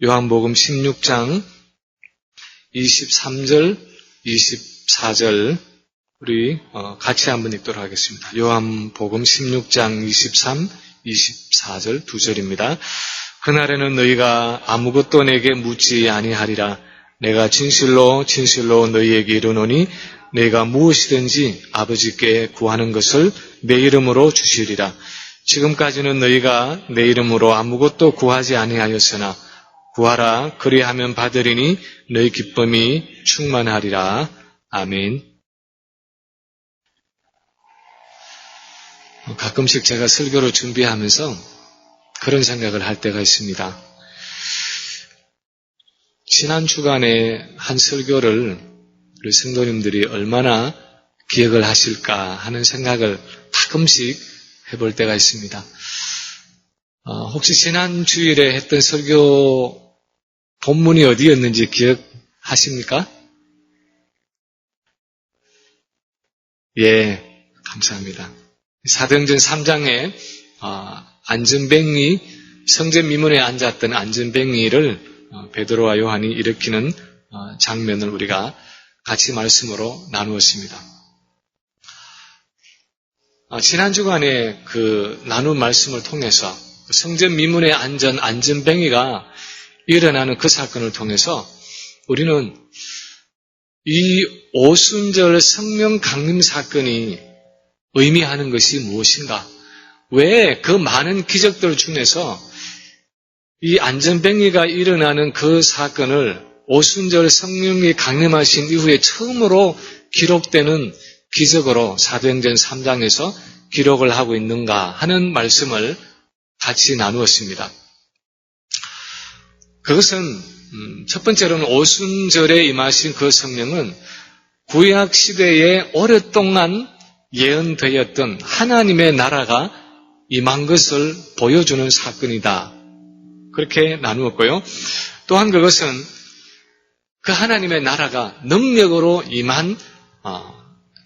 요한복음 16장 23절, 24절 우리 같이 한번 읽도록 하겠습니다. 요한복음 16장 23, 24절 두 절입니다. 그날에는 너희가 아무것도 내게 묻지 아니하리라. 내가 진실로 진실로 너희에게 이르노니 내가 무엇이든지 아버지께 구하는 것을 내 이름으로 주시리라. 지금까지는 너희가 내 이름으로 아무것도 구하지 아니하였으나 구하라 그리하면 받으리니 너희 기쁨이 충만하리라. 아멘. 가끔씩 제가 설교를 준비하면서 그런 생각을 할 때가 있습니다. 지난 주간에 한 설교를 우리 성도님들이 얼마나 기억을 하실까 하는 생각을 가끔씩 해볼 때가 있습니다. 혹시 지난 주일에 했던 설교 본문이 어디였는지 기억하십니까? 예, 감사합니다. 사도행전 3장에 안전뱅이, 성전 미문에 앉았던 안전뱅이를 베드로와 요한이 일으키는 장면을 우리가 같이 말씀으로 나누었습니다. 지난 주간에 그 나눈 말씀을 통해서 성전 미문에 앉은 안전뱅이가 일어나는 그 사건을 통해서 우리는 이 오순절 성령 강림 사건이 의미하는 것이 무엇인가? 왜 그 많은 기적들 중에서 이 안전뱅이가 일어나는 그 사건을 오순절 성령이 강림하신 이후에 처음으로 기록되는 기적으로 사도행전 3장에서 기록을 하고 있는가 하는 말씀을 같이 나누었습니다. 그것은 첫 번째로는 오순절에 임하신 그 성령은 구약 시대에 오랫동안 예언되었던 하나님의 나라가 임한 것을 보여주는 사건이다. 그렇게 나누었고요. 또한 그것은 그 하나님의 나라가 능력으로 임한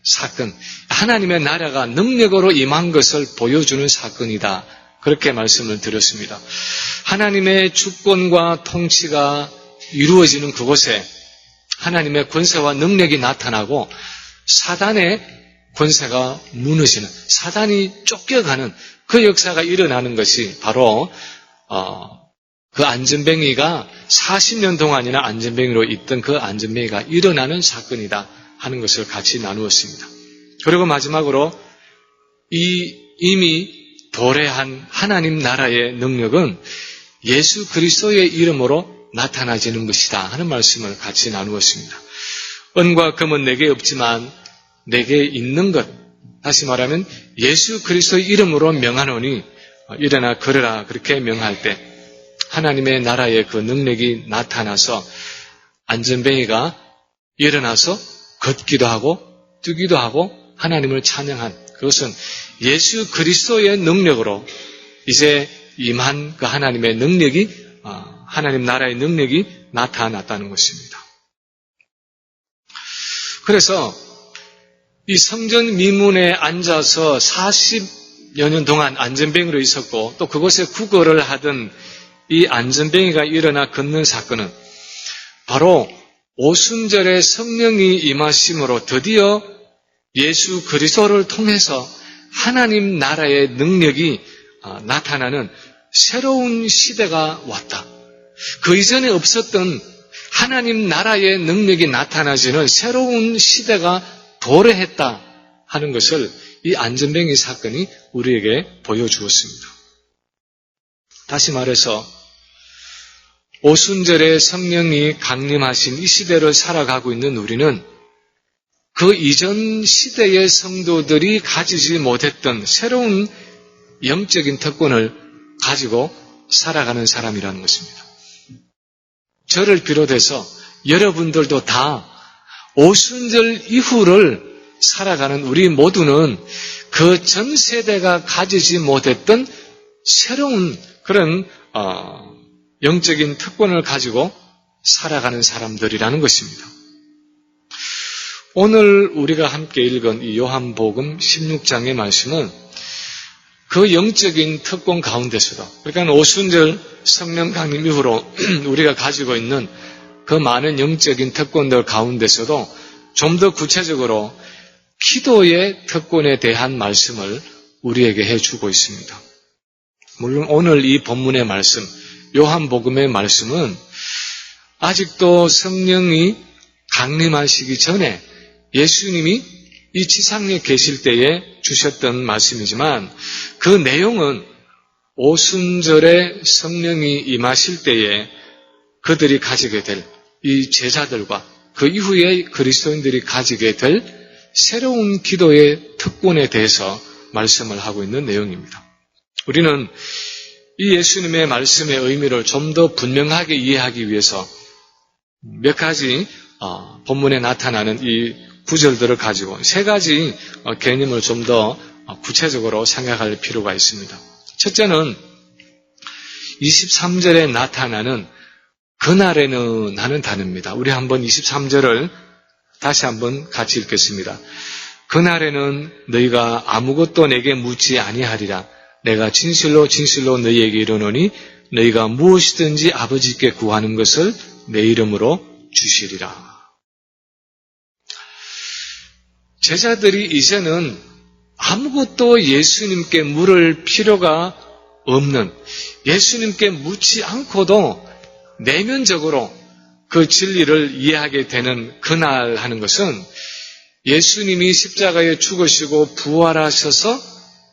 사건, 하나님의 나라가 능력으로 임한 것을 보여주는 사건이다. 그렇게 말씀을 드렸습니다. 하나님의 주권과 통치가 이루어지는 그곳에 하나님의 권세와 능력이 나타나고 사단의 권세가 무너지는, 사단이 쫓겨가는 그 역사가 일어나는 것이 바로 그 안전뱅이가 40년 동안이나 안전뱅이로 있던 그 안전뱅이가 일어나는 사건이다 하는 것을 같이 나누었습니다. 그리고 마지막으로 이미 도래한 하나님 나라의 능력은 예수 그리스도의 이름으로 나타나지는 것이다 하는 말씀을 같이 나누었습니다. 은과 금은 내게 없지만 내게 있는 것, 다시 말하면 예수 그리스도의 이름으로 명하노니 일어나 걸으라 그렇게 명할 때 하나님의 나라의 그 능력이 나타나서 안전뱅이가 일어나서 걷기도 하고 뛰기도 하고 하나님을 찬양한, 그것은 예수 그리스도의 능력으로 이제 임한 그 하나님의 능력이, 하나님 나라의 능력이 나타났다는 것입니다. 그래서 이 성전 미문에 앉아서 40여 년 동안 안전뱅이로 있었고 또 그곳에 구걸을 하던 이 안전뱅이가 일어나 걷는 사건은 바로 오순절에 성령이 임하심으로 드디어 예수 그리스도를 통해서 하나님 나라의 능력이 나타나는 새로운 시대가 왔다. 그 이전에 없었던 하나님 나라의 능력이 나타나지는 새로운 시대가 도래했다 하는 것을 이 안전뱅이 사건이 우리에게 보여주었습니다. 다시 말해서 오순절에 성령이 강림하신 이 시대를 살아가고 있는 우리는 그 이전 시대의 성도들이 가지지 못했던 새로운 영적인 특권을 가지고 살아가는 사람이라는 것입니다. 저를 비롯해서 여러분들도 다 오순절 이후를 살아가는 우리 모두는 그 전 세대가 가지지 못했던 새로운 그런 영적인 특권을 가지고 살아가는 사람들이라는 것입니다. 오늘 우리가 함께 읽은 이 요한복음 16장의 말씀은 그 영적인 특권 가운데서도, 그러니까 오순절 성령 강림 이후로 우리가 가지고 있는 그 많은 영적인 특권들 가운데서도 좀 더 구체적으로 기도의 특권에 대한 말씀을 우리에게 해주고 있습니다. 물론 오늘 이 본문의 말씀, 요한복음의 말씀은 아직도 성령이 강림하시기 전에 예수님이 이 지상에 계실 때에 주셨던 말씀이지만 그 내용은 오순절에 성령이 임하실 때에 그들이 가지게 될 이 제자들과 그 이후에 그리스도인들이 가지게 될 새로운 기도의 특권에 대해서 말씀을 하고 있는 내용입니다. 우리는 이 예수님의 말씀의 의미를 좀 더 분명하게 이해하기 위해서 몇 가지 본문에 나타나는 이 구절들을 가지고 세 가지 개념을 좀 더 구체적으로 생각할 필요가 있습니다. 첫째는 23절에 나타나는 그날에는 하는 단어입니다. 우리 한번 23절을 다시 한번 같이 읽겠습니다. 그날에는 너희가 아무것도 내게 묻지 아니하리라. 내가 진실로 진실로 너희에게 이르노니 너희가 무엇이든지 아버지께 구하는 것을 내 이름으로 주시리라. 제자들이 이제는 아무것도 예수님께 물을 필요가 없는, 예수님께 묻지 않고도 내면적으로 그 진리를 이해하게 되는 그날 하는 것은 예수님이 십자가에 죽으시고 부활하셔서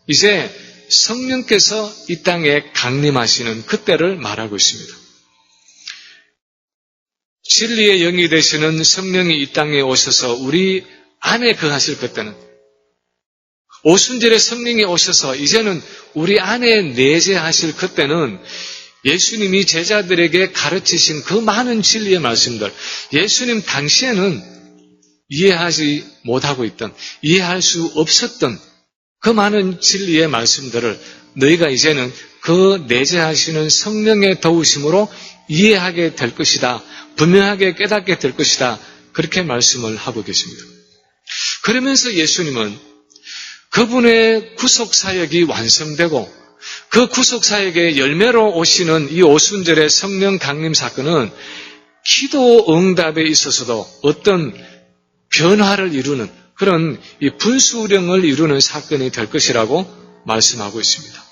이제 성령께서 이 땅에 강림하시는 그때를 말하고 있습니다. 진리의 영이 되시는 성령이 이 땅에 오셔서 우리 안에 거하실 그때는, 오순절에 성령이 오셔서 이제는 우리 안에 내재하실 그때는 예수님이 제자들에게 가르치신 그 많은 진리의 말씀들, 예수님 당시에는 이해하지 못하고 있던, 이해할 수 없었던 그 많은 진리의 말씀들을 너희가 이제는 그 내재하시는 성령의 도우심으로 이해하게 될 것이다. 분명하게 깨닫게 될 것이다. 그렇게 말씀을 하고 계십니다. 그러면서 예수님은 그분의 구속사역이 완성되고 그 구속사역의 열매로 오시는 이 오순절의 성령 강림 사건은 기도 응답에 있어서도 어떤 변화를 이루는 그런 이 분수령을 이루는 사건이 될 것이라고 말씀하고 있습니다.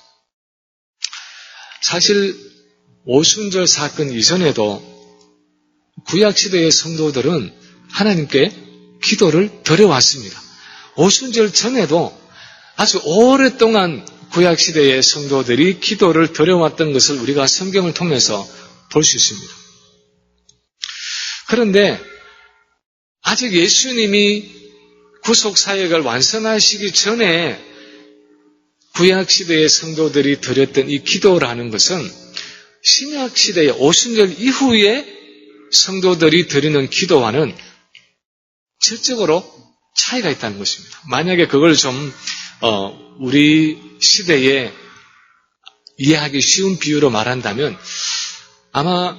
사실 오순절 사건 이전에도 구약시대의 성도들은 하나님께 기도를 드려왔습니다. 오순절 전에도 아주 오랫동안 구약시대의 성도들이 기도를 드려왔던 것을 우리가 성경을 통해서 볼 수 있습니다. 그런데 아직 예수님이 구속사역을 완성하시기 전에 구약시대의 성도들이 드렸던 이 기도라는 것은 신약시대의 오순절 이후에 성도들이 드리는 기도와는 질적으로 차이가 있다는 것입니다. 만약에 그걸 좀 우리 시대에 이해하기 쉬운 비유로 말한다면 아마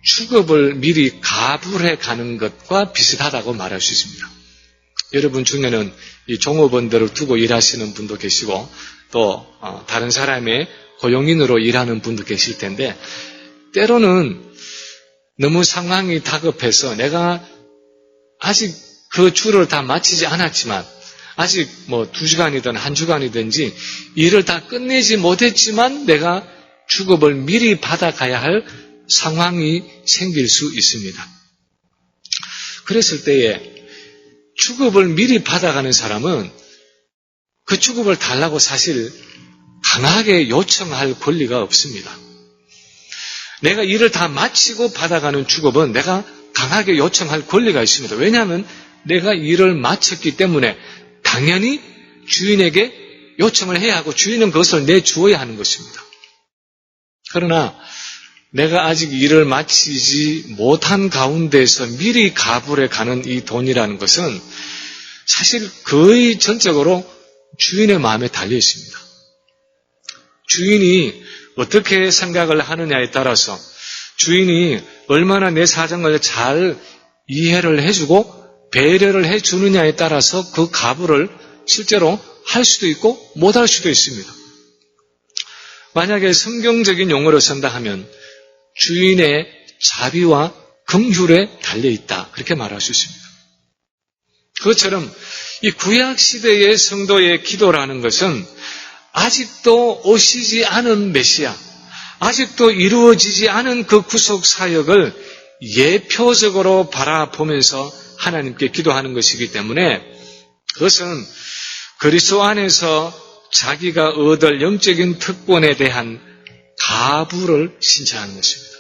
축업을 미리 가불해 가는 것과 비슷하다고 말할 수 있습니다. 여러분 중에는 이 종업원들을 두고 일하시는 분도 계시고 또 다른 사람의 고용인으로 일하는 분도 계실 텐데 때로는 너무 상황이 다급해서 내가 아직 그 주를 다 마치지 않았지만 아직 2시간이든 1주간이든지 일을 다 끝내지 못했지만 내가 주급을 미리 받아가야 할 상황이 생길 수 있습니다. 그랬을 때에 주급을 미리 받아가는 사람은 그 주급을 달라고 사실 강하게 요청할 권리가 없습니다. 내가 일을 다 마치고 받아가는 주급은 내가 강하게 요청할 권리가 있습니다. 왜냐하면 내가 일을 마쳤기 때문에 당연히 주인에게 요청을 해야 하고 주인은 그것을 내주어야 하는 것입니다. 그러나 내가 아직 일을 마치지 못한 가운데서 미리 가불해 가는 이 돈이라는 것은 사실 거의 전적으로 주인의 마음에 달려 있습니다. 주인이 어떻게 생각을 하느냐에 따라서 주인이 얼마나 내 사정을 잘 이해를 해주고 배려를 해주느냐에 따라서 그 가불을 실제로 할 수도 있고 못할 수도 있습니다. 만약에 성경적인 용어로 쓴다 하면 주인의 자비와 긍휼에 달려있다, 그렇게 말할 수 있습니다. 그것처럼 이 구약시대의 성도의 기도라는 것은 아직도 오시지 않은 메시아, 아직도 이루어지지 않은 그 구속사역을 예표적으로 바라보면서 하나님께 기도하는 것이기 때문에 그것은 그리스도 안에서 자기가 얻을 영적인 특권에 대한 가부를 신청하는 것입니다.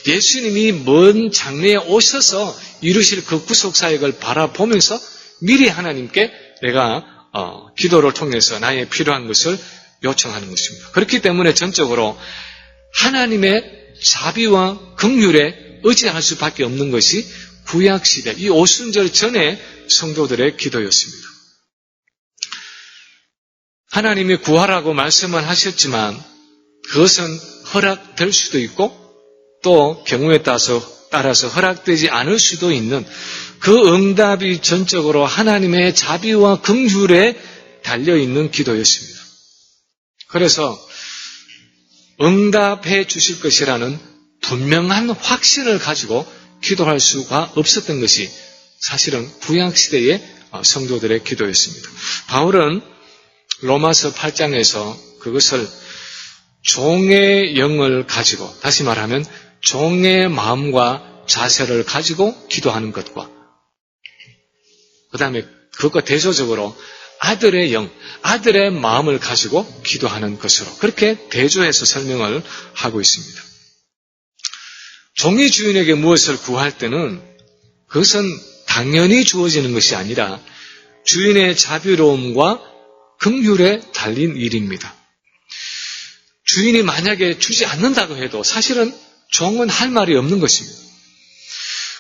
예수님이 먼 장래에 오셔서 이루실 그 구속사역을 바라보면서 미리 하나님께 내가 기도를 통해서 나의 필요한 것을 요청하는 것입니다. 그렇기 때문에 전적으로 하나님의 자비와 긍휼에 의지할 수밖에 없는 것이 구약시대, 이 오순절 전에 성도들의 기도였습니다. 하나님이 구하라고 말씀을 하셨지만 그것은 허락될 수도 있고 또 경우에 따라서 허락되지 않을 수도 있는 그 응답이 전적으로 하나님의 자비와 긍휼에 달려있는 기도였습니다. 그래서 응답해 주실 것이라는 분명한 확신을 가지고 기도할 수가 없었던 것이 사실은 구약시대의 성도들의 기도였습니다. 바울은 로마서 8장에서 그것을 종의 영을 가지고, 다시 말하면 종의 마음과 자세를 가지고 기도하는 것과 그 다음에 그것과 대조적으로 아들의 영, 아들의 마음을 가지고 기도하는 것으로 그렇게 대조해서 설명을 하고 있습니다. 종이 주인에게 무엇을 구할 때는 그것은 당연히 주어지는 것이 아니라 주인의 자비로움과 긍휼에 달린 일입니다. 주인이 만약에 주지 않는다고 해도 사실은 종은 할 말이 없는 것입니다.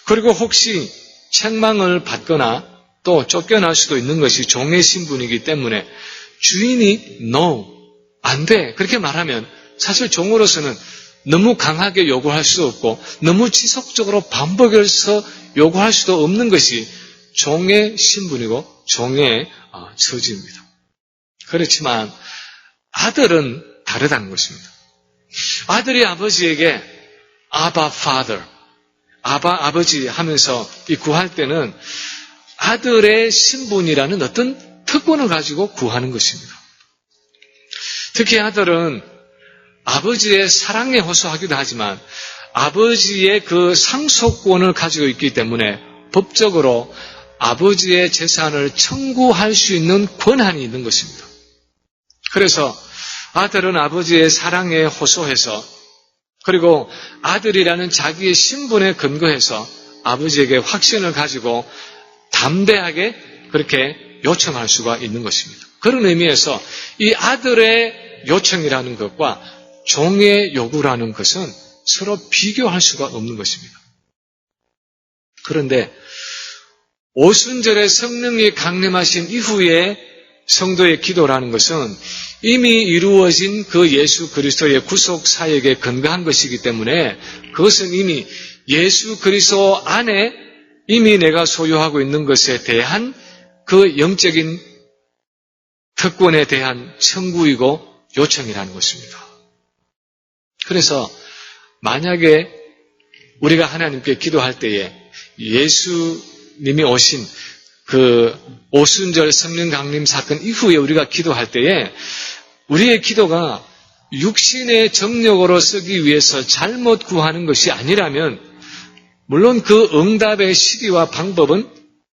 그리고 혹시 책망을 받거나 또 쫓겨날 수도 있는 것이 종의 신분이기 때문에 주인이 no, 안 돼, 그렇게 말하면 사실 종으로서는 너무 강하게 요구할 수도 없고 너무 지속적으로 반복해서 요구할 수도 없는 것이 종의 신분이고 종의 처지입니다. 그렇지만 아들은 다르다는 것입니다. 아들이 아버지에게 아바 father, 아버지 하면서 이 구할 때는 아들의 신분이라는 어떤 특권을 가지고 구하는 것입니다. 특히 아들은 아버지의 사랑에 호소하기도 하지만 아버지의 그 상속권을 가지고 있기 때문에 법적으로 아버지의 재산을 청구할 수 있는 권한이 있는 것입니다. 그래서 아들은 아버지의 사랑에 호소해서 그리고 아들이라는 자기의 신분에 근거해서 아버지에게 확신을 가지고 담대하게 그렇게 요청할 수가 있는 것입니다. 그런 의미에서 이 아들의 요청이라는 것과 종의 요구라는 것은 서로 비교할 수가 없는 것입니다. 그런데 오순절에 성령이 강림하신 이후에 성도의 기도라는 것은 이미 이루어진 그 예수 그리스도의 구속 사역에 근거한 것이기 때문에 그것은 이미 예수 그리스도 안에 이미 내가 소유하고 있는 것에 대한 그 영적인 특권에 대한 청구이고 요청이라는 것입니다. 그래서 만약에 우리가 하나님께 기도할 때에 예수님이 오신 그 오순절 성령 강림 사건 이후에 우리가 기도할 때에 우리의 기도가 육신의 정력으로 쓰기 위해서 잘못 구하는 것이 아니라면 물론 그 응답의 시기와 방법은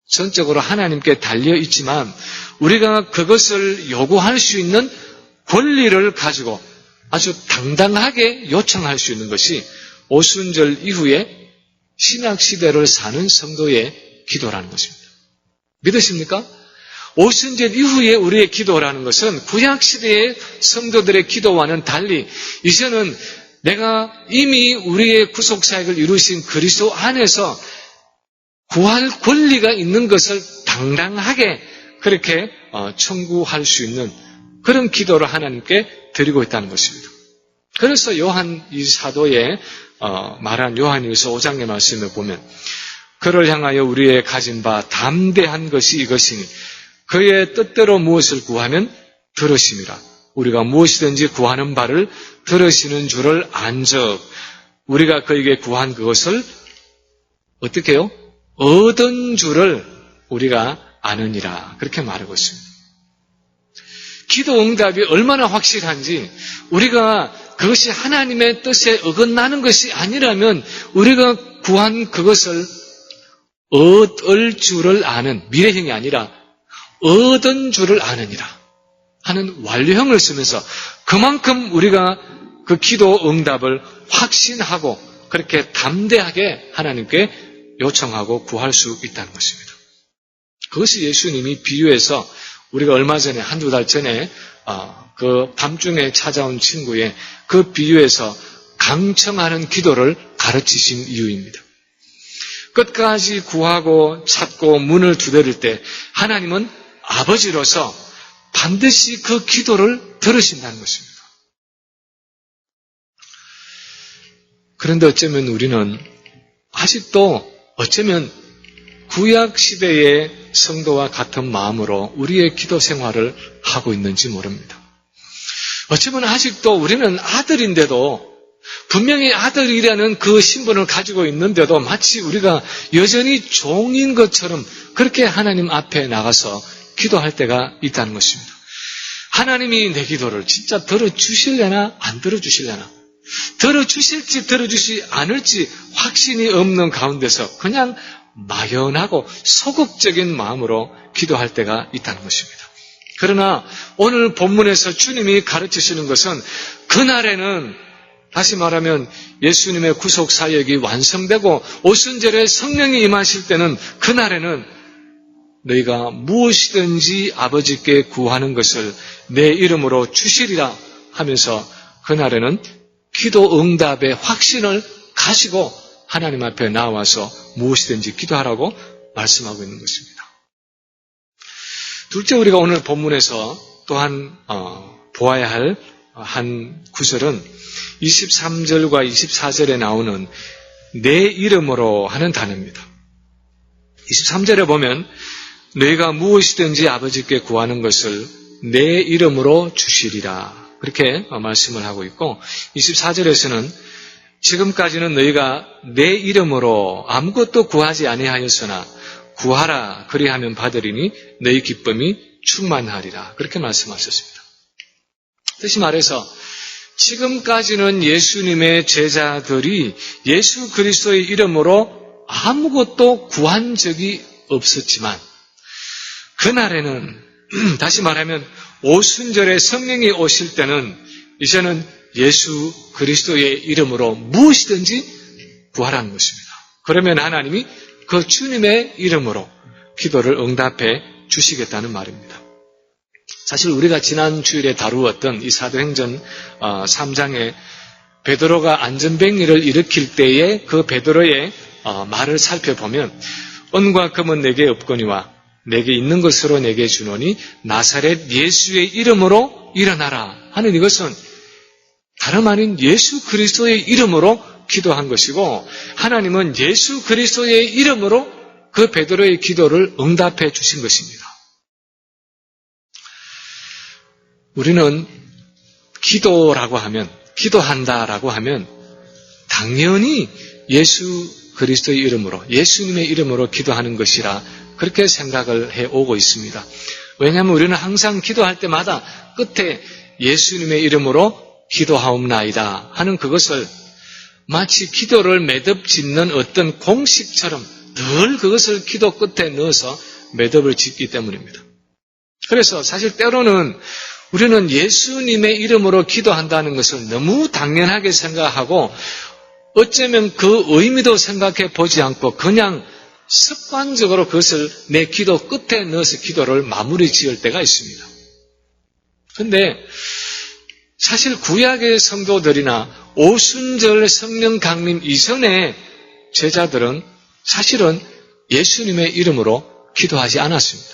전적으로 하나님께 달려 있지만 우리가 그것을 요구할 수 있는 권리를 가지고 아주 당당하게 요청할 수 있는 것이 오순절 이후에 신약시대를 사는 성도의 기도라는 것입니다. 믿으십니까? 오순절 이후에 우리의 기도라는 것은 구약시대의 성도들의 기도와는 달리 이제는 내가 이미 우리의 구속사역을 이루신 그리스도 안에서 구할 권리가 있는 것을 당당하게 그렇게 청구할 수 있는 그런 기도를 하나님께 드리고 있다는 것입니다. 그래서 요한 이 사도의 말한 요한일서 5장의 말씀을 보면 그를 향하여 우리의 가진 바 담대한 것이 이것이니 그의 뜻대로 무엇을 구하면 들으심이라. 우리가 무엇이든지 구하는 바를 들으시는 줄을 안즉 우리가 그에게 구한 그것을 어떻게 해요? 얻은 줄을 우리가 아느니라. 그렇게 말하고 있습니다. 기도 응답이 얼마나 확실한지 우리가 그것이 하나님의 뜻에 어긋나는 것이 아니라면 우리가 구한 그것을 얻을 줄을 아는, 미래형이 아니라 얻은 줄을 아느니라 하는 완료형을 쓰면서 그만큼 우리가 그 기도 응답을 확신하고 그렇게 담대하게 하나님께 요청하고 구할 수 있다는 것입니다. 그것이 예수님이 비유해서 우리가 얼마 전에 한두 달 전에 그 밤중에 찾아온 친구의 그 비유에서 강청하는 기도를 가르치신 이유입니다. 끝까지 구하고 찾고 문을 두드릴 때 하나님은 아버지로서 반드시 그 기도를 들으신다는 것입니다. 그런데 어쩌면 우리는 아직도 어쩌면 구약 시대의 성도와 같은 마음으로 우리의 기도 생활을 하고 있는지 모릅니다. 어쩌면 아직도 우리는 아들인데도 분명히 아들이라는 그 신분을 가지고 있는데도 마치 우리가 여전히 종인 것처럼 그렇게 하나님 앞에 나가서 기도할 때가 있다는 것입니다. 하나님이 내 기도를 진짜 들어주실려나 안 들어주실려나 들어주실지 들어주지 않을지 확신이 없는 가운데서 그냥 막연하고 소극적인 마음으로 기도할 때가 있다는 것입니다. 그러나 오늘 본문에서 주님이 가르치시는 것은 그날에는 다시 말하면 예수님의 구속 사역이 완성되고 오순절에 성령이 임하실 때는 그날에는 너희가 무엇이든지 아버지께 구하는 것을 내 이름으로 주시리라 하면서 그날에는 기도 응답의 확신을 가지고 하나님 앞에 나와서 무엇이든지 기도하라고 말씀하고 있는 것입니다. 둘째, 우리가 오늘 본문에서 또한 보아야 할 한 구절은 23절과 24절에 나오는 내 이름으로 하는 단어입니다. 23절에 보면 너희가 무엇이든지 아버지께 구하는 것을 내 이름으로 주시리라 그렇게 말씀을 하고 있고 24절에서는 지금까지는 너희가 내 이름으로 아무것도 구하지 아니하였으나 구하라 그리하면 받으리니 너희 기쁨이 충만하리라 그렇게 말씀하셨습니다. 다시 말해서 지금까지는 예수님의 제자들이 예수 그리스도의 이름으로 아무것도 구한 적이 없었지만 그날에는 다시 말하면 오순절에 성령이 오실 때는 이제는 예수 그리스도의 이름으로 무엇이든지 구하라는 것입니다. 그러면 하나님이 그 주님의 이름으로 기도를 응답해 주시겠다는 말입니다. 사실 우리가 지난 주일에 다루었던 이 사도행전 3장에 베드로가 안전뱅이를 일으킬 때의 그 베드로의 말을 살펴보면 은과 금은 내게 없거니와 내게 있는 것으로 내게 주노니 나사렛 예수의 이름으로 일어나라 하는 이것은 다름 아닌 예수 그리스도의 이름으로 기도한 것이고 하나님은 예수 그리스도의 이름으로 그 베드로의 기도를 응답해 주신 것입니다. 우리는 기도라고 하면 기도한다라고 하면 당연히 예수 그리스도의 이름으로 예수님의 이름으로 기도하는 것이라 그렇게 생각을 해오고 있습니다. 왜냐하면 우리는 항상 기도할 때마다 끝에 예수님의 이름으로 기도하옵나이다 하는 그것을 마치 기도를 매듭 짓는 어떤 공식처럼 늘 그것을 기도 끝에 넣어서 매듭을 짓기 때문입니다. 그래서 사실 때로는 우리는 예수님의 이름으로 기도한다는 것을 너무 당연하게 생각하고 어쩌면 그 의미도 생각해 보지 않고 그냥 습관적으로 그것을 내 기도 끝에 넣어서 기도를 마무리 지을 때가 있습니다. 그런데 사실 구약의 성도들이나 오순절 성령 강림 이전의 제자들은 사실은 예수님의 이름으로 기도하지 않았습니다.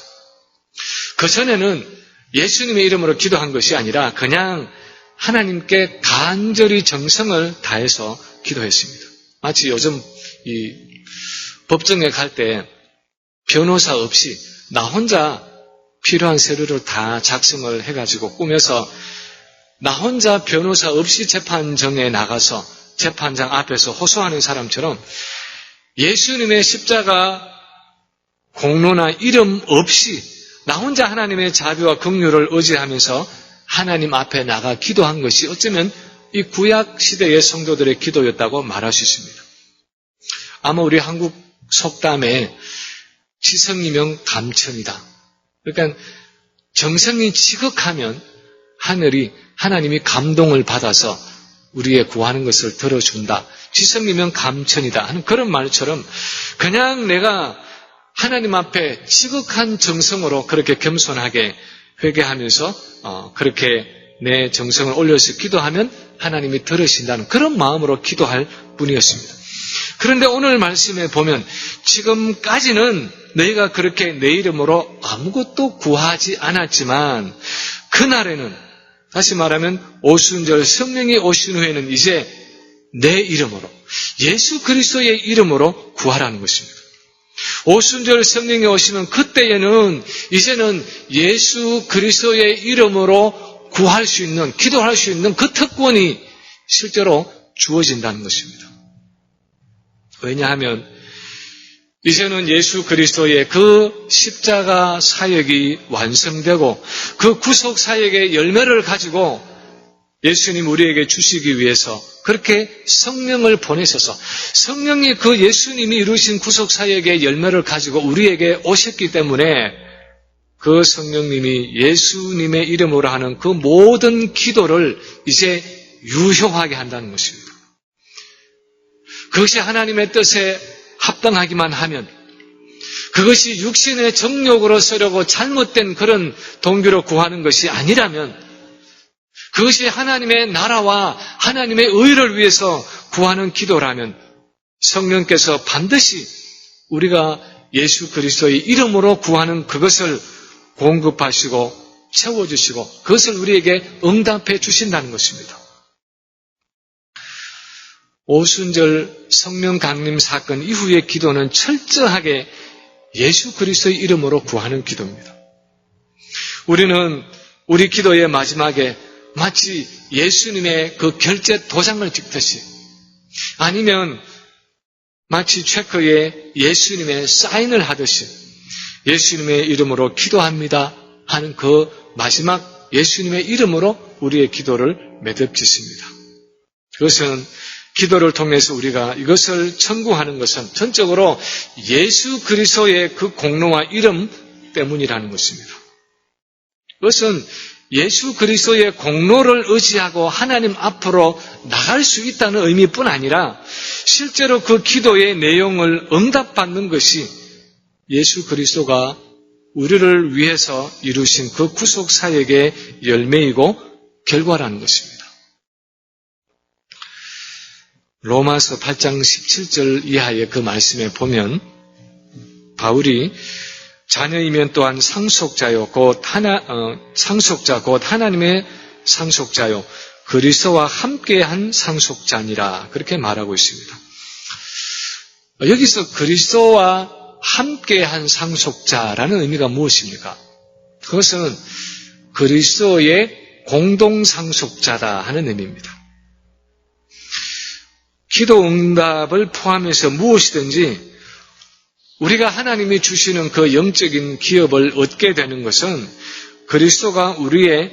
그전에는 예수님의 이름으로 기도한 것이 아니라 그냥 하나님께 간절히 정성을 다해서 기도했습니다. 마치 요즘 이 법정에 갈 때 변호사 없이 나 혼자 필요한 서류를 다 작성을 해가지고 꾸며서 나 혼자 변호사 없이 재판정에 나가서 재판장 앞에서 호소하는 사람처럼 예수님의 십자가 공로나 이름 없이 나 혼자 하나님의 자비와 긍휼을 의지하면서 하나님 앞에 나가 기도한 것이 어쩌면 이 구약 시대의 성도들의 기도였다고 말할 수 있습니다. 아마 우리 한국 속담에 지성이면 감천이다. 그러니까 정성이 지극하면 하나님이 감동을 받아서 우리의 구하는 것을 들어준다. 지성이면 감천이다 하는 그런 말처럼 그냥 내가 하나님 앞에 지극한 정성으로 그렇게 겸손하게 회개하면서 그렇게 내 정성을 올려서 기도하면 하나님이 들으신다는 그런 마음으로 기도할 뿐이었습니다. 그런데 오늘 말씀에 보면 지금까지는 너희가 그렇게 내 이름으로 아무것도 구하지 않았지만 그날에는 다시 말하면 오순절 성령이 오신 후에는 이제 내 이름으로 예수 그리스도의 이름으로 구하라는 것입니다. 오순절 성령이 오시면 그때에는 이제는 예수 그리스도의 이름으로 구할 수 있는, 기도할 수 있는 그 특권이 실제로 주어진다는 것입니다. 왜냐하면 이제는 예수 그리스도의 그 십자가 사역이 완성되고 그 구속 사역의 열매를 가지고 예수님 우리에게 주시기 위해서 그렇게 성령을 보내셔서 성령이 그 예수님이 이루신 구속 사역의 열매를 가지고 우리에게 오셨기 때문에 그 성령님이 예수님의 이름으로 하는 그 모든 기도를 이제 유효하게 한다는 것입니다. 그것이 하나님의 뜻에 합당하기만 하면 그것이 육신의 정욕으로 쓰려고 잘못된 그런 동기로 구하는 것이 아니라면 그것이 하나님의 나라와 하나님의 의를 위해서 구하는 기도라면 성령께서 반드시 우리가 예수 그리스도의 이름으로 구하는 그것을 공급하시고 채워주시고 그것을 우리에게 응답해 주신다는 것입니다. 오순절 성령 강림 사건 이후의 기도는 철저하게 예수 그리스도의 이름으로 구하는 기도입니다. 우리는 우리 기도의 마지막에 마치 예수님의 그 결제 도장을 찍듯이 아니면 마치 체크에 예수님의 사인을 하듯이 예수님의 이름으로 기도합니다 하는 그 마지막 예수님의 이름으로 우리의 기도를 매듭짓습니다. 그것은 기도를 통해서 우리가 이것을 청구하는 것은 전적으로 예수 그리스도의 그 공로와 이름 때문이라는 것입니다. 그것은 예수 그리스도의 공로를 의지하고 하나님 앞으로 나갈 수 있다는 의미뿐 아니라 실제로 그 기도의 내용을 응답받는 것이 예수 그리스도가 우리를 위해서 이루신 그 구속 사역의 열매이고 결과라는 것입니다. 로마서 8장 17절 이하의 그 말씀에 보면 바울이 자녀이면 또한 상속자요 상속자 곧 하나님의 상속자요 그리스도와 함께한 상속자니라 그렇게 말하고 있습니다. 여기서 그리스도와 함께한 상속자라는 의미가 무엇입니까? 그것은 그리스도의 공동상속자다 하는 의미입니다. 기도 응답을 포함해서 무엇이든지 우리가 하나님이 주시는 그 영적인 기업을 얻게 되는 것은 그리스도가 우리의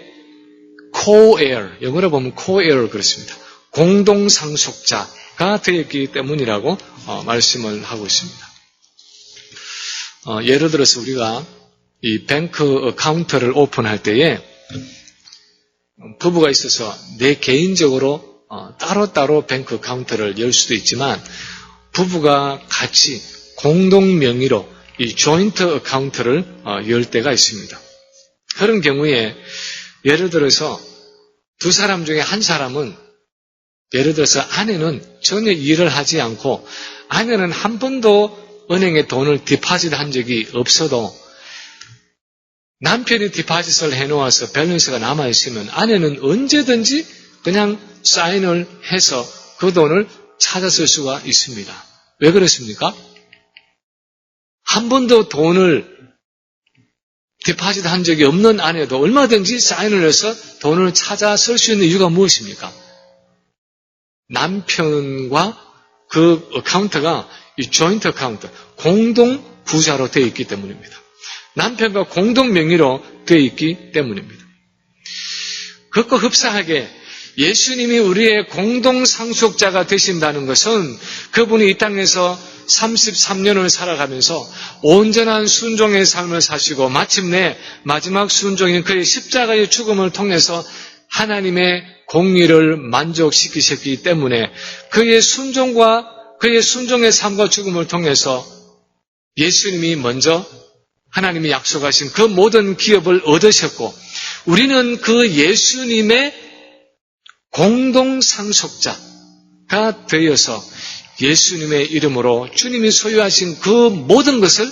co-heir, 영어로 보면 co-heir 그렇습니다. 공동상속자가 되었기 때문이라고 말씀을 하고 있습니다. 예를 들어서 우리가 이 뱅크 어카운트를 오픈할 때에 부부가 있어서 내 개인적으로 따로따로 뱅크 어카운트를 열 수도 있지만 부부가 같이 공동 명의로 이 조인트 어카운트를 열 때가 있습니다. 그런 경우에 예를 들어서 두 사람 중에 한 사람은 예를 들어서 아내는 전혀 일을 하지 않고 아내는 한 번도 은행에 돈을 디파짓한 적이 없어도 남편이 디파짓을 해놓아서 밸런스가 남아있으면 아내는 언제든지 그냥 사인을 해서 그 돈을 찾아 쓸 수가 있습니다. 왜 그렇습니까? 한 번도 돈을 디파짓 한 적이 없는 아내도 얼마든지 사인을 해서 돈을 찾아 쓸 수 있는 이유가 무엇입니까? 남편과 그 어카운트가 이 조인트 어카운트, 공동 부자로 되어 있기 때문입니다. 남편과 공동 명의로 되어 있기 때문입니다. 그것과 흡사하게 예수님이 우리의 공동 상속자가 되신다는 것은 그분이 이 땅에서 33년을 살아가면서 온전한 순종의 삶을 사시고 마침내 마지막 순종인 그의 십자가의 죽음을 통해서 하나님의 공의를 만족시키셨기 때문에 그의 순종의 삶과 죽음을 통해서 예수님이 먼저 하나님이 약속하신 그 모든 기업을 얻으셨고 우리는 그 예수님의 공동 상속자가 되어서 예수님의 이름으로 주님이 소유하신 그 모든 것을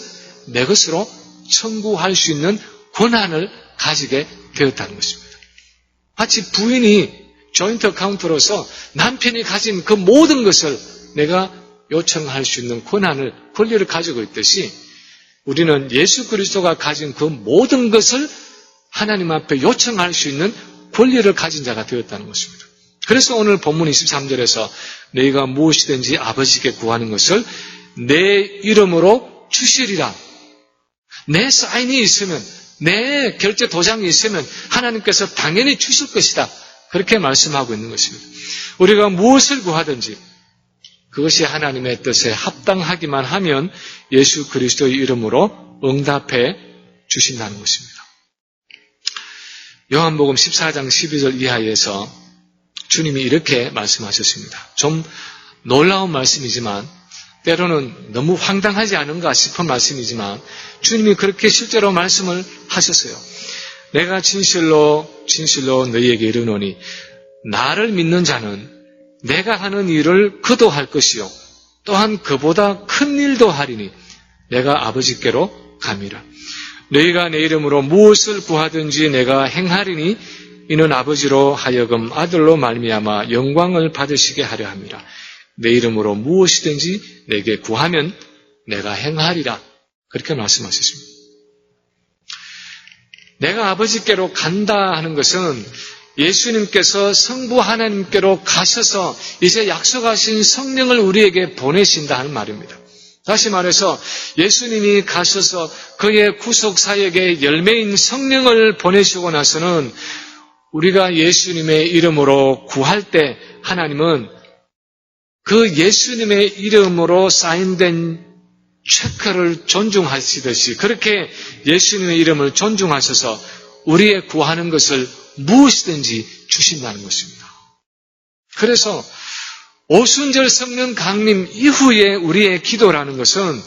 내 것으로 청구할 수 있는 권한을 가지게 되었다는 것입니다. 마치 부인이 조인트 어카운트로서 남편이 가진 그 모든 것을 내가 요청할 수 있는 권리를 가지고 있듯이 우리는 예수 그리스도가 가진 그 모든 것을 하나님 앞에 요청할 수 있는 권리를 가진 자가 되었다는 것입니다. 그래서 오늘 본문 23절에서 너희가 무엇이든지 아버지께 구하는 것을 내 이름으로 주시리라. 내 사인이 있으면, 내 결제 도장이 있으면 하나님께서 당연히 주실 것이다. 그렇게 말씀하고 있는 것입니다. 우리가 무엇을 구하든지 그것이 하나님의 뜻에 합당하기만 하면 예수 그리스도의 이름으로 응답해 주신다는 것입니다. 요한복음 14장 12절 이하에서 주님이 이렇게 말씀하셨습니다. 좀 놀라운 말씀이지만 때로는 너무 황당하지 않은가 싶은 말씀이지만 주님이 그렇게 실제로 말씀을 하셨어요. 내가 진실로 너희에게 이르노니 나를 믿는 자는 내가 하는 일을 그도 할 것이요 또한 그보다 큰 일도 하리니 내가 아버지께로 감이라. 너희가 내 이름으로 무엇을 구하든지 내가 행하리니 이는 아버지로 하여금 아들로 말미암아 영광을 받으시게 하려 함이라. 내 이름으로 무엇이든지 내게 구하면 내가 행하리라. 그렇게 말씀하셨습니다. 내가 아버지께로 간다 하는 것은 예수님께서 성부 하나님께로 가셔서 이제 약속하신 성령을 우리에게 보내신다 하는 말입니다. 다시 말해서 예수님이 가셔서 그의 구속사역의 열매인 성령을 보내시고 나서는 우리가 예수님의 이름으로 구할 때 하나님은 그 예수님의 이름으로 사인된 체크를 존중하시듯이 그렇게 예수님의 이름을 존중하셔서 우리의 구하는 것을 무엇이든지 주신다는 것입니다. 그래서 오순절 성령 강림 이후에 우리의 기도라는 것은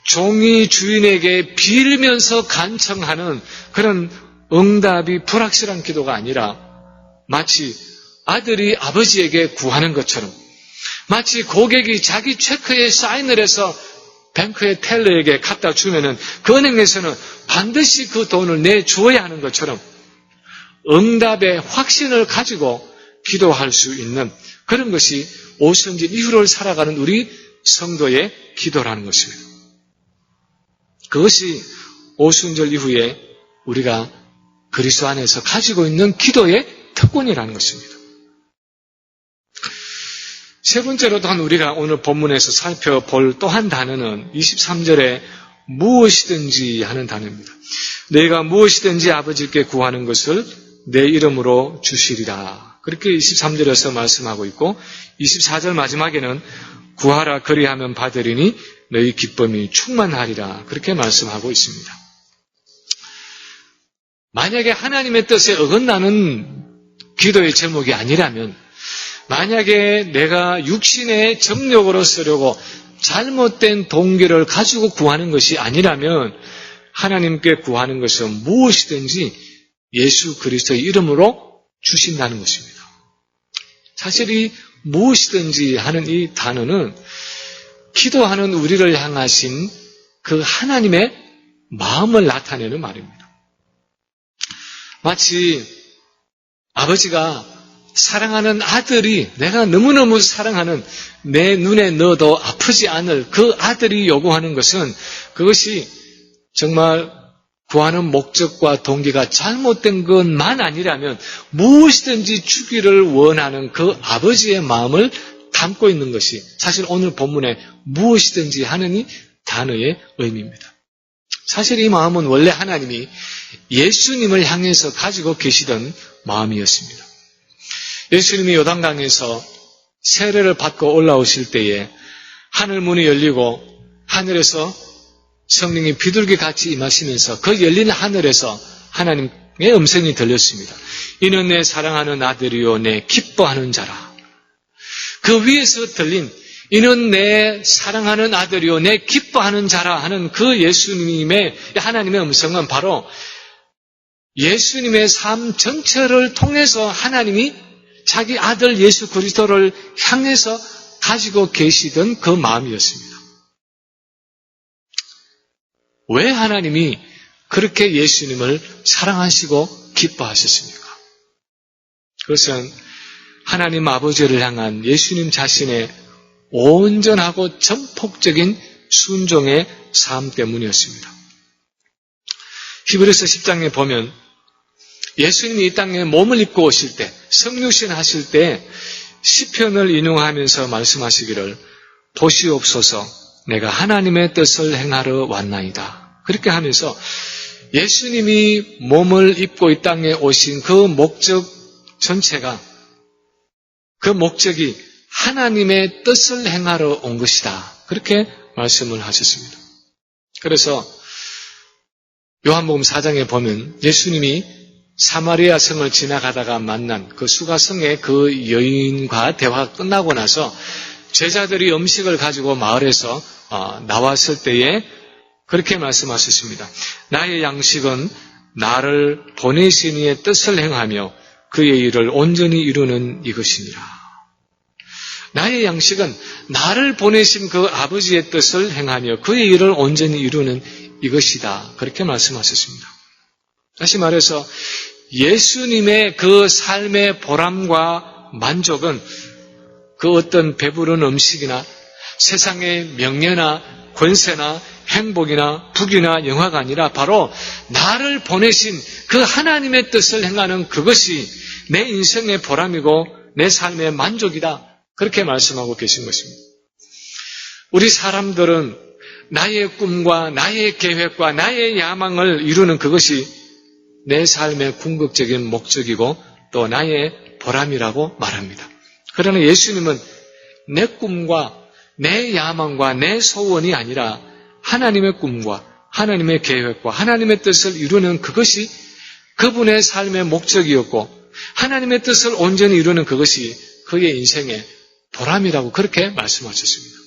종이 주인에게 빌면서 간청하는 그런 응답이 불확실한 기도가 아니라 마치 아들이 아버지에게 구하는 것처럼 마치 고객이 자기 체크에 사인을 해서 뱅크의 텔러에게 갖다 주면은 그 은행에서는 반드시 그 돈을 내주어야 하는 것처럼 응답의 확신을 가지고 기도할 수 있는 그런 것이 오순절 이후를 살아가는 우리 성도의 기도라는 것입니다. 그것이 오순절 이후에 우리가 그리스도 안에서 가지고 있는 기도의 특권이라는 것입니다. 세 번째로 또한 우리가 오늘 본문에서 살펴볼 또 한 단어는 23절에 무엇이든지 하는 단어입니다. 내가 무엇이든지 아버지께 구하는 것을 내 이름으로 주시리라. 그렇게 23절에서 말씀하고 있고 24절 마지막에는 구하라 그리하면 받으리니 너희 기쁨이 충만하리라. 그렇게 말씀하고 있습니다. 만약에 하나님의 뜻에 어긋나는 기도의 제목이 아니라면 만약에 내가 육신의 정욕으로 쓰려고 잘못된 동기를 가지고 구하는 것이 아니라면 하나님께 구하는 것은 무엇이든지 예수 그리스도의 이름으로 주신다는 것입니다. 사실 이 무엇이든지 하는 이 단어는 기도하는 우리를 향하신 그 하나님의 마음을 나타내는 말입니다. 마치 아버지가 사랑하는 아들이 내가 너무너무 사랑하는 내 눈에 넣어도 아프지 않을 그 아들이 요구하는 것은 그것이 정말 구하는 목적과 동기가 잘못된 것만 아니라면 무엇이든지 주기를 원하는 그 아버지의 마음을 담고 있는 것이 사실 오늘 본문에 무엇이든지 하는 이 단어의 의미입니다. 사실 이 마음은 원래 하나님이 예수님을 향해서 가지고 계시던 마음이었습니다. 예수님이 요단강에서 세례를 받고 올라오실 때에 하늘 문이 열리고 하늘에서 성령이 비둘기같이 임하시면서 그 열린 하늘에서 하나님의 음성이 들렸습니다. 이는 내 사랑하는 아들이요 내 기뻐하는 자라. 그 위에서 들린 이는 내 사랑하는 아들이요 내 기뻐하는 자라 하는 그 예수님의 하나님의 음성은 바로 예수님의 삶 전체를 통해서 하나님이 자기 아들 예수 그리스도를 향해서 가지고 계시던 그 마음이었습니다. 왜 하나님이 그렇게 예수님을 사랑하시고 기뻐하셨습니까? 그것은 하나님 아버지를 향한 예수님 자신의 온전하고 전폭적인 순종의 삶 때문이었습니다. 히브리서 10장에 보면 예수님이 이 땅에 몸을 입고 오실 때, 성육신 하실 때 시편을 인용하면서 말씀하시기를 보시옵소서 내가 하나님의 뜻을 행하러 왔나이다. 그렇게 하면서 예수님이 몸을 입고 이 땅에 오신 그 목적 전체가 그 목적이 하나님의 뜻을 행하러 온 것이다. 그렇게 말씀을 하셨습니다. 그래서 요한복음 4장에 보면 예수님이 사마리아 성을 지나가다가 만난 그 수가성의 그 여인과 대화가 끝나고 나서 제자들이 음식을 가지고 마을에서 나왔을 때에 그렇게 말씀하셨습니다. 나의 양식은 나를 보내신 이의 뜻을 행하며 그의 일을 온전히 이루는 이것이니라. 나의 양식은 나를 보내신 그 아버지의 뜻을 행하며 그의 일을 온전히 이루는 이것이다. 그렇게 말씀하셨습니다. 다시 말해서 예수님의 그 삶의 보람과 만족은 그 어떤 배부른 음식이나 세상의 명예나 권세나 행복이나 부귀나 영화가 아니라 바로 나를 보내신 그 하나님의 뜻을 행하는 그것이 내 인생의 보람이고 내 삶의 만족이다. 그렇게 말씀하고 계신 것입니다. 우리 사람들은 나의 꿈과 나의 계획과 나의 야망을 이루는 그것이 내 삶의 궁극적인 목적이고 또 나의 보람이라고 말합니다. 그러나 예수님은 내 꿈과 내 야망과 내 소원이 아니라 하나님의 꿈과 하나님의 계획과 하나님의 뜻을 이루는 그것이 그분의 삶의 목적이었고 하나님의 뜻을 온전히 이루는 그것이 그의 인생의 보람이라고 그렇게 말씀하셨습니다.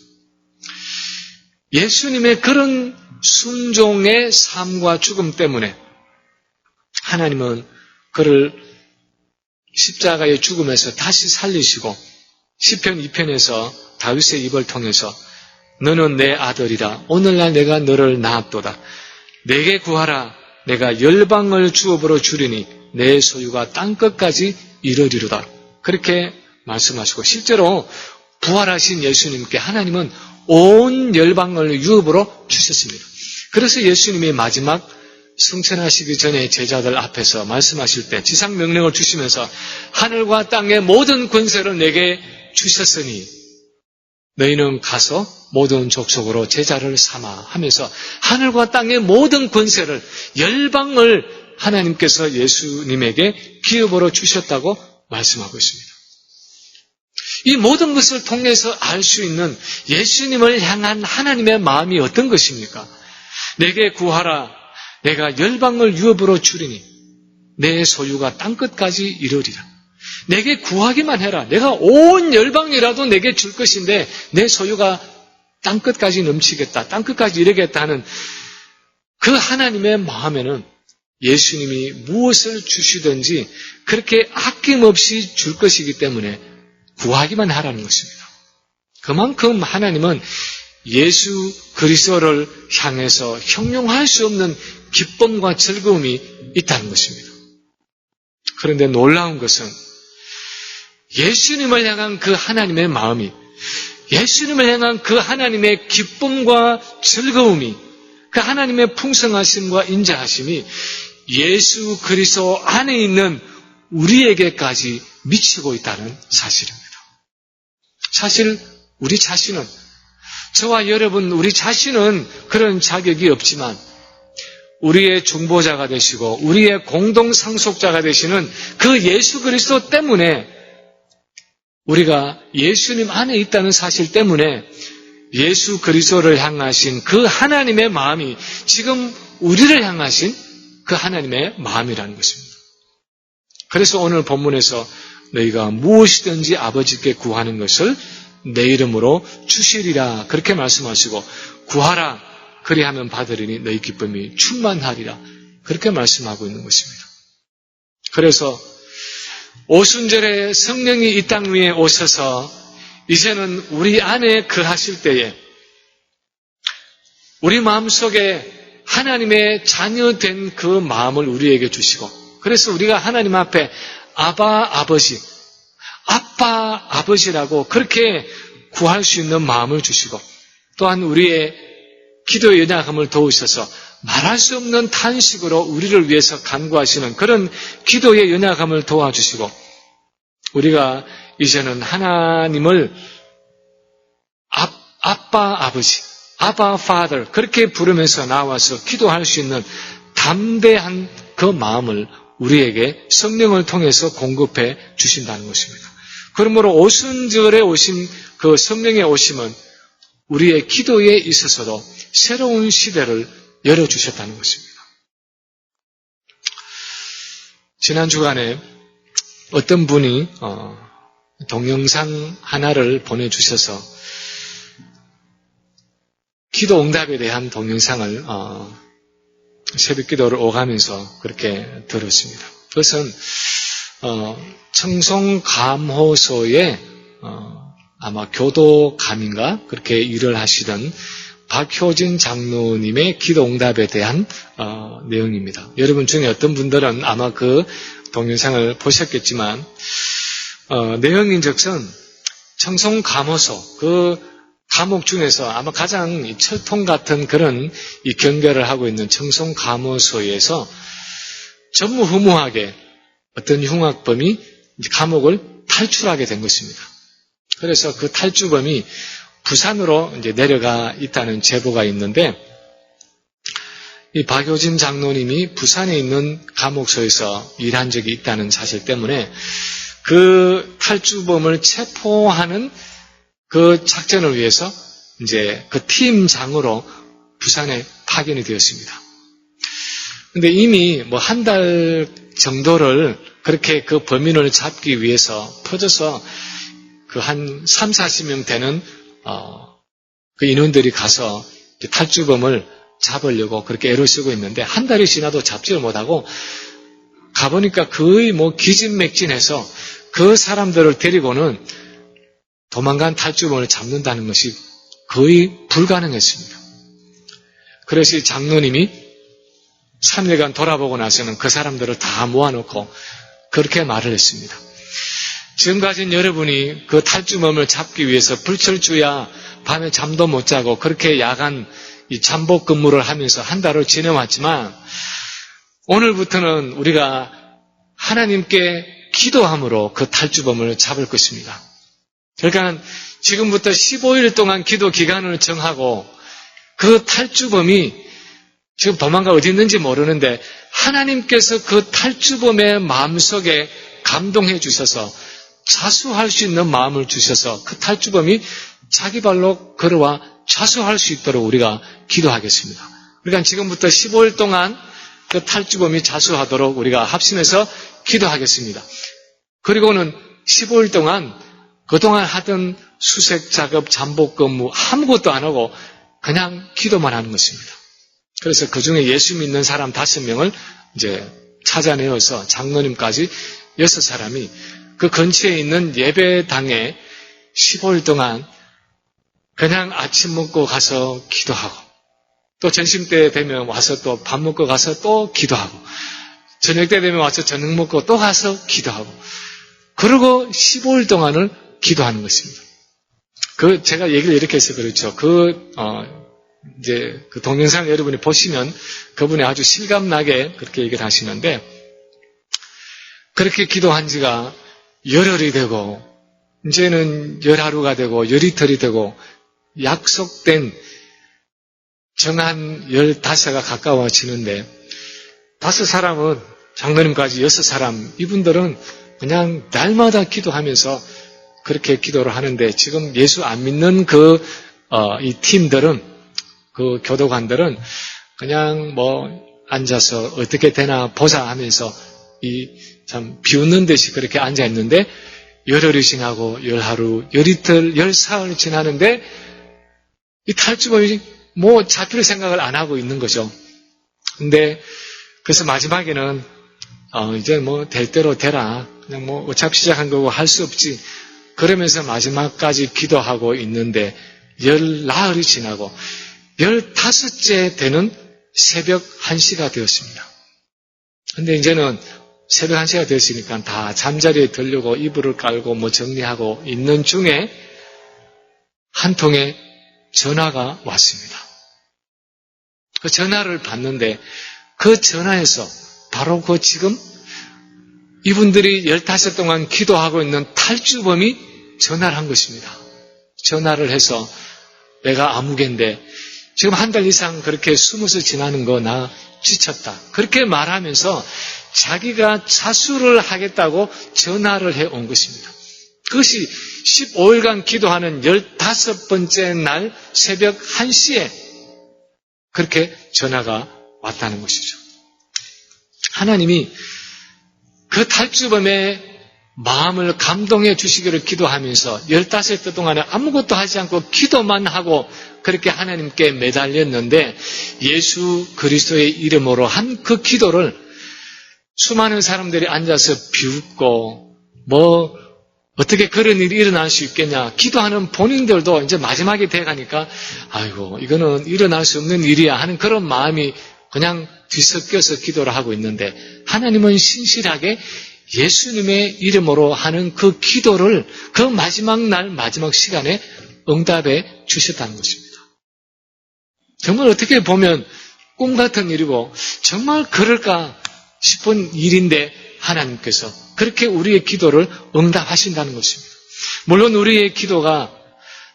예수님의 그런 순종의 삶과 죽음 때문에 하나님은 그를 십자가의 죽음에서 다시 살리시고 시편 2편에서 다윗의 입을 통해서 너는 내 아들이라 오늘날 내가 너를 낳았도다. 내게 구하라 내가 열방을 주업으로 주리니 내 소유가 땅끝까지 이르리로다. 그렇게 말씀하시고 실제로 부활하신 예수님께 하나님은 온 열방을 유업으로 주셨습니다. 그래서 예수님이 마지막 승천하시기 전에 제자들 앞에서 말씀하실 때 지상 명령을 주시면서 하늘과 땅의 모든 권세를 내게 주셨으니 너희는 가서 모든 족속으로 제자를 삼아 하면서 하늘과 땅의 모든 권세를 열방을 하나님께서 예수님에게 기업으로 주셨다고 말씀하고 있습니다. 이 모든 것을 통해서 알 수 있는 예수님을 향한 하나님의 마음이 어떤 것입니까? 내게 구하라 내가 열방을 유업으로 주리니 내 소유가 땅끝까지 이르리라. 내게 구하기만 해라. 내가 온 열방이라도 내게 줄 것인데 내 소유가 땅끝까지 넘치겠다. 땅끝까지 이르겠다는 그 하나님의 마음에는 예수님이 무엇을 주시든지 그렇게 아낌없이 줄 것이기 때문에 구하기만 하라는 것입니다. 그만큼 하나님은 예수 그리스도를 향해서 형용할 수 없는 기쁨과 즐거움이 있다는 것입니다. 그런데 놀라운 것은 예수님을 향한 그 하나님의 마음이 예수님을 향한 그 하나님의 기쁨과 즐거움이 그 하나님의 풍성하심과 인자하심이 예수 그리스도 안에 있는 우리에게까지 미치고 있다는 사실입니다. 사실 우리 자신은, 저와 여러분 우리 자신은 그런 자격이 없지만 우리의 중보자가 되시고 우리의 공동 상속자가 되시는 그 예수 그리스도 때문에, 우리가 예수님 안에 있다는 사실 때문에 예수 그리스도를 향하신 그 하나님의 마음이 지금 우리를 향하신 그 하나님의 마음이라는 것입니다. 그래서 오늘 본문에서 너희가 무엇이든지 아버지께 구하는 것을 내 이름으로 주시리라 그렇게 말씀하시고, 구하라 그리하면 받으리니 너희 기쁨이 충만하리라 그렇게 말씀하고 있는 것입니다. 그래서 오순절에 성령이 이 땅 위에 오셔서 이제는 우리 안에 거하실 때에 우리 마음속에 하나님의 자녀된 그 마음을 우리에게 주시고, 그래서 우리가 하나님 앞에 아바 아버지, 아빠 아버지라고 그렇게 구할 수 있는 마음을 주시고, 또한 우리의 기도의 연약함을 도우셔서 말할 수 없는 탄식으로 우리를 위해서 간구하시는 그런 기도의 연약함을 도와주시고, 우리가 이제는 하나님을 아빠 아버지, 아바 파더 그렇게 부르면서 나와서 기도할 수 있는 담대한 그 마음을 우리에게 성령을 통해서 공급해 주신다는 것입니다. 그러므로 오순절에 오신 그 성령의 오심은 우리의 기도에 있어서도 새로운 시대를 열어주셨다는 것입니다. 지난 주간에 어떤 분이 동영상 하나를 보내주셔서 기도 응답에 대한 동영상을 새벽 기도를 오가면서 그렇게 들었습니다. 그것은 청송감호소에 아마 교도감인가 그렇게 일을 하시던 박효진 장로님의 기도 응답에 대한 내용입니다. 여러분 중에 어떤 분들은 아마 그 동영상을 보셨겠지만 내용인즉슨 청송감호소, 그 감옥 중에서 아마 가장 철통 같은 그런 이 경계를 하고 있는 청송감호소에서 전무후무하게 어떤 흉악범이 감옥을 탈출하게 된 것입니다. 그래서 그 탈주범이 부산으로 이제 내려가 있다는 제보가 있는데, 이 박효진 장로님이 부산에 있는 감옥소에서 일한 적이 있다는 사실 때문에 그 탈주범을 체포하는 그 작전을 위해서 이제 그 팀장으로 부산에 파견이 되었습니다. 근데 이미 뭐 한 달 정도를 그렇게 그 범인을 잡기 위해서 퍼져서 그 한 3, 40명 되는 그 인원들이 가서 탈주범을 잡으려고 그렇게 애를 쓰고 있는데, 한 달이 지나도 잡지를 못하고 가보니까 거의 뭐 기진맥진해서 그 사람들을 데리고는 도망간 탈주범을 잡는다는 것이 거의 불가능했습니다. 그래서 이 장로님이 3일간 돌아보고 나서는 그 사람들을 다 모아놓고 그렇게 말을 했습니다. 지금까지는 여러분이 그 탈주범을 잡기 위해서 불철주야 밤에 잠도 못 자고 그렇게 야간 이 잠복 근무를 하면서 한 달을 지내왔지만, 오늘부터는 우리가 하나님께 기도함으로 그 탈주범을 잡을 것입니다. 그러니까 지금부터 15일 동안 기도 기간을 정하고 그 탈주범이 지금 도망가 어디 있는지 모르는데 하나님께서 그 탈주범의 마음속에 감동해 주셔서 자수할 수 있는 마음을 주셔서 그 탈주범이 자기 발로 걸어와 자수할 수 있도록 우리가 기도하겠습니다. 그러니까 지금부터 15일 동안 그 탈주범이 자수하도록 우리가 합심해서 기도하겠습니다. 그리고는 15일 동안 그동안 하던 수색 작업, 잠복 근무 아무것도 안 하고 그냥 기도만 하는 것입니다. 그래서 그 중에 예수 믿는 사람 5명을 이제 찾아내어서 장로님까지 6사람이 그 근처에 있는 예배당에 15일 동안 그냥 아침 먹고 가서 기도하고, 또 점심때 되면 와서 또 밥 먹고 가서 또 기도하고, 저녁 때 되면 와서 저녁 먹고 또 가서 기도하고, 그리고 15일 동안을 기도하는 것입니다. 제가 얘기를 이렇게 해서 그렇죠. 이제 그 동영상을 여러분이 보시면 그분이 아주 실감나게 그렇게 얘기를 하시는데, 그렇게 기도한 지가 열흘이 되고, 이제는 열하루가 되고, 열이틀이 되고, 약속된 정한 15가 가까워지는데, 5사람은 장로님까지 6사람, 이분들은 그냥 날마다 기도하면서 그렇게 기도를 하는데, 지금 예수 안 믿는 이 팀들은, 그 교도관들은 그냥 앉아서 어떻게 되나 보자 하면서 참 비웃는 듯이 그렇게 앉아 있는데, 열흘이 지나고, 열하루, 열이틀, 열사흘이 지나는데, 이 탈주범이 잡힐 생각을 안 하고 있는 거죠. 근데, 그래서 마지막에는, 이제 될 대로 되라. 그냥 어차피 시작한 거고 할 수 없지. 그러면서 마지막까지 기도하고 있는데, 열나흘이 지나고, 15째 되는 새벽 1시가 되었습니다. 근데 이제는 새벽 1시가 되었으니까 다 잠자리에 들려고 이불을 깔고 정리하고 있는 중에 한 통의 전화가 왔습니다. 그 전화를 받는데 그 전화에서 바로 지금 이분들이 15 동안 기도하고 있는 탈주범이 전화를 한 것입니다. 전화를 해서 내가 아무개인데 지금 한 달 이상 그렇게 숨어서 지나는 거 나 지쳤다. 그렇게 말하면서 자기가 자수를 하겠다고 전화를 해온 것입니다. 그것이 15일간 기도하는 15번째 날 새벽 1시에 그렇게 전화가 왔다는 것이죠. 하나님이 그 탈주범의 마음을 감동해 주시기를 기도하면서 15대 동안에 아무것도 하지 않고 기도만 하고 그렇게 하나님께 매달렸는데, 예수 그리스도의 이름으로 한 그 기도를 수많은 사람들이 앉아서 비웃고 어떻게 그런 일이 일어날 수 있겠냐, 기도하는 본인들도 이제 마지막에 돼가니까 아이고 이거는 일어날 수 없는 일이야 하는 그런 마음이 그냥 뒤섞여서 기도를 하고 있는데, 하나님은 신실하게 예수님의 이름으로 하는 그 기도를 그 마지막 날 마지막 시간에 응답해 주셨다는 것입니다. 정말 어떻게 보면 꿈 같은 일이고 정말 그럴까 싶은 일인데, 하나님께서 그렇게 우리의 기도를 응답하신다는 것입니다. 물론 우리의 기도가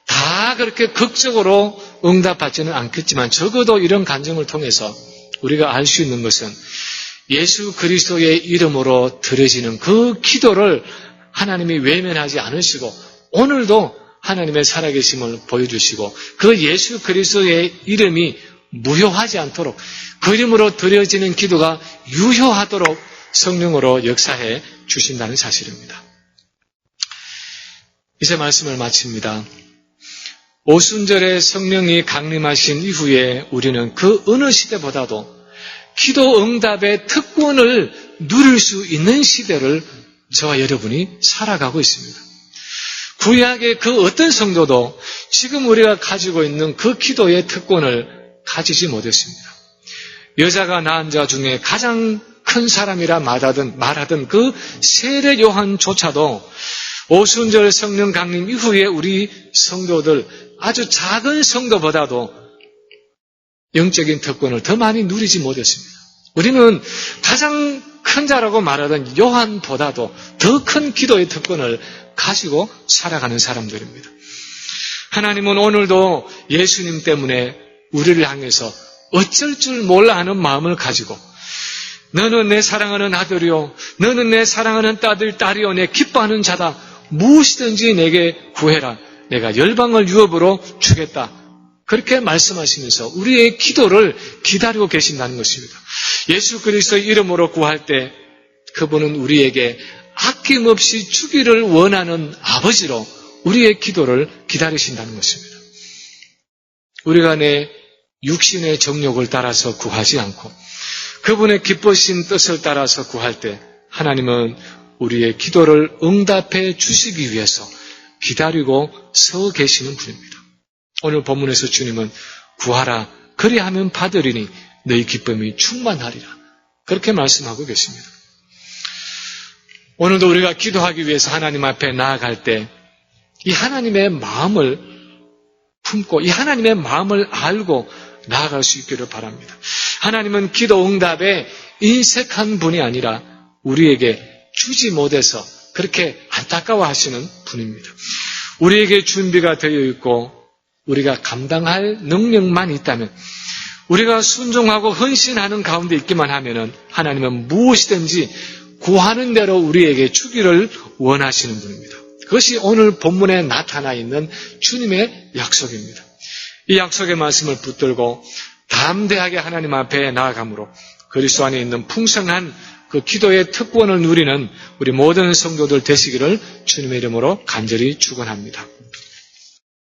다 그렇게 극적으로 응답받지는 않겠지만, 적어도 이런 간증을 통해서 우리가 알 수 있는 것은 예수 그리스도의 이름으로 드려지는 그 기도를 하나님이 외면하지 않으시고, 오늘도 하나님의 살아계심을 보여주시고, 그 예수 그리스도의 이름이 무효하지 않도록, 그 이름으로 드려지는 기도가 유효하도록 성령으로 역사해 주신다는 사실입니다. 이제 말씀을 마칩니다. 오순절에 성령이 강림하신 이후에 우리는 그 어느 시대보다도 기도 응답의 특권을 누릴 수 있는 시대를 저와 여러분이 살아가고 있습니다. 구약의 그 어떤 성도도 지금 우리가 가지고 있는 그 기도의 특권을 가지지 못했습니다. 여자가 낳은 자 중에 가장 큰 사람이라 말하던 그 세례 요한조차도 오순절 성령 강림 이후에 우리 성도들, 아주 작은 성도보다도 영적인 특권을 더 많이 누리지 못했습니다. 우리는 가장 큰 자라고 말하던 요한보다도 더 큰 기도의 특권을 가지고 살아가는 사람들입니다. 하나님은 오늘도 예수님 때문에 우리를 향해서 어쩔 줄 몰라 하는 마음을 가지고, 너는 내 사랑하는 아들이요, 너는 내 사랑하는 딸이요, 내 기뻐하는 자다, 무엇이든지 내게 구해라, 내가 열방을 유업으로 주겠다, 그렇게 말씀하시면서 우리의 기도를 기다리고 계신다는 것입니다. 예수 그리스도의 이름으로 구할 때 그분은 우리에게 아낌없이 주기를 원하는 아버지로 우리의 기도를 기다리신다는 것입니다. 우리가 내 육신의 정욕을 따라서 구하지 않고 그분의 기쁘신 뜻을 따라서 구할 때 하나님은 우리의 기도를 응답해 주시기 위해서 기다리고 서 계시는 분입니다. 오늘 본문에서 주님은 구하라, 그리하면 받으리니 너희 기쁨이 충만하리라, 그렇게 말씀하고 계십니다. 오늘도 우리가 기도하기 위해서 하나님 앞에 나아갈 때 이 하나님의 마음을 품고 이 하나님의 마음을 알고 나아갈 수 있기를 바랍니다. 하나님은 기도 응답에 인색한 분이 아니라 우리에게 주지 못해서 그렇게 안타까워하시는 분입니다. 우리에게 준비가 되어 있고 우리가 감당할 능력만 있다면, 우리가 순종하고 헌신하는 가운데 있기만 하면은 하나님은 무엇이든지 구하는 대로 우리에게 주기를 원하시는 분입니다. 그것이 오늘 본문에 나타나 있는 주님의 약속입니다. 이 약속의 말씀을 붙들고 담대하게 하나님 앞에 나아감으로 그리스도 안에 있는 풍성한 그 기도의 특권을 누리는 우리 모든 성도들 되시기를 주님의 이름으로 간절히 축원합니다.